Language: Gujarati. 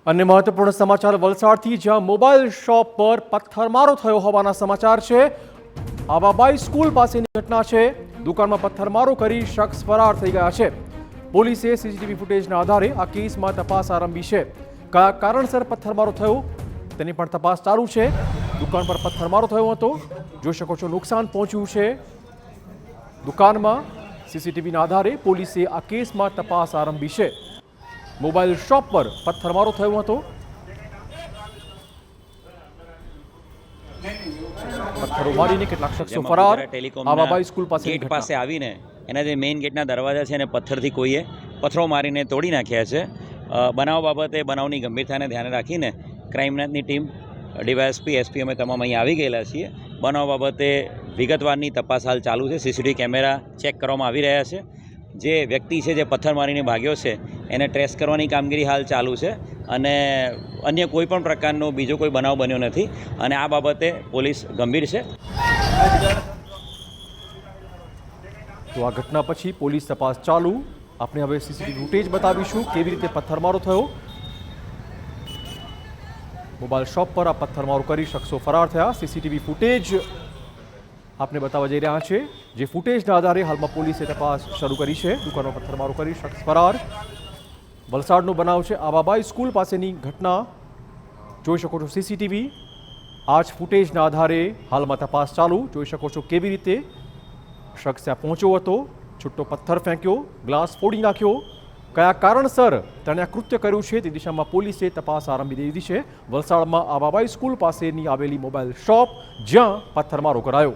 अन्य महत्वपूर्ण समाचार वलसाडથી જ્યાં મોબાઈલ શોપ પર પથ્થરમારો થયો હોવાના સમાચાર છે। આવાબાઈ સ્કૂલ પાસેની ઘટના છે। દુકાનમાં પથ્થરમારો કરી શખ્સ ફરાર થઈ ગયા છે। પોલીસે સીસીટીવી ફૂટેજના આધારે આ કેસમાં તપાસ આરંભી છે। કયા કારણસર પથ્થરમારો થયો તેની પણ તપાસ ચાલુ છે। દુકાન પર પથ્થરમારો થયો હતો, જોઈ શકો છો નુકસાન પહોંચ્યું છે દુકાનમાં। સીસીટીવીના આધારે પોલીસે આ કેસમાં તપાસ આરંભી છે। મોબાઈલ શોપ પર પથ્થરમારો થયો હતો, પથ્થરો મારીને કેટલાક શખ્સો ફરાર। આવાબાઈ સ્કૂલ પાસે આવીને એના જે મેઇન ગેટના દરવાજા છે એને પથ્થરથી કોઈએ પથ્થરો મારીને તોડી નાખ્યા છે। બનાવ બાબતે બનાવની ગંભીરતાને ધ્યાને રાખીને ક્રાઇમ બ્રાન્ચની ટીમ ડીવાયએસપી એસપી અમે તમામ અહીં આવી ગયેલા છીએ। બનાવ બાબતે વિગતવારની તપાસ હાલ ચાલુ છે। સીસીટીવી કેમેરા ચેક કરવામાં આવી રહ્યા છે। જે વ્યક્તિ છે જે પથ્થર મારીને ભાગ્યો છે એને ટ્રેસ કરવાની કામગીરી હાલ ચાલુ છે અને અન્ય કોઈ પણ પ્રકારનો બીજો કોઈ બનાવ બન્યો નથી અને આ બાબતે પોલીસ ગંભીર છે। તો આ ઘટના પછી પોલીસ તપાસ ચાલુ। આપણે હવે સીસીટીવી ફૂટેજ બતાવીશું કેવી રીતે પથ્થરમારો થયો। મોબાઈલ શોપ પર આ પથ્થરમારો કરી શખ્સો ફરાર થયા। સીસીટીવી ફૂટેજ આપને બતાવવા જઈ રહ્યા છે। જે ફૂટેજના આધારે હાલમાં પોલીસે તપાસ શરૂ કરી છે। દુકાનમાં પથ્થરમારો કરી શખ્સ ફરાર। વલસાડનો બનાવ છે। આવાબાઈ સ્કૂલ પાસેની ઘટના જોઈ શકો છો સીસીટીવી। આ જ ફૂટેજના આધારે હાલમાં તપાસ ચાલુ। જોઈ શકો છો કેવી રીતે શખ્સ ત્યાં પહોંચ્યો હતો, છૂટો પથ્થર ફેંક્યો, ગ્લાસ ફોડી નાખ્યો, કયા કારણસર તેણે આ કૃત્ય કર્યું છે તે દિશામાં પોલીસે તપાસ આરંભી દીધી છે। વલસાડમાં આવાબાઈ સ્કૂલ પાસેની આવેલી મોબાઈલ શોપ જ્યાં પથ્થરમારો કરાયો।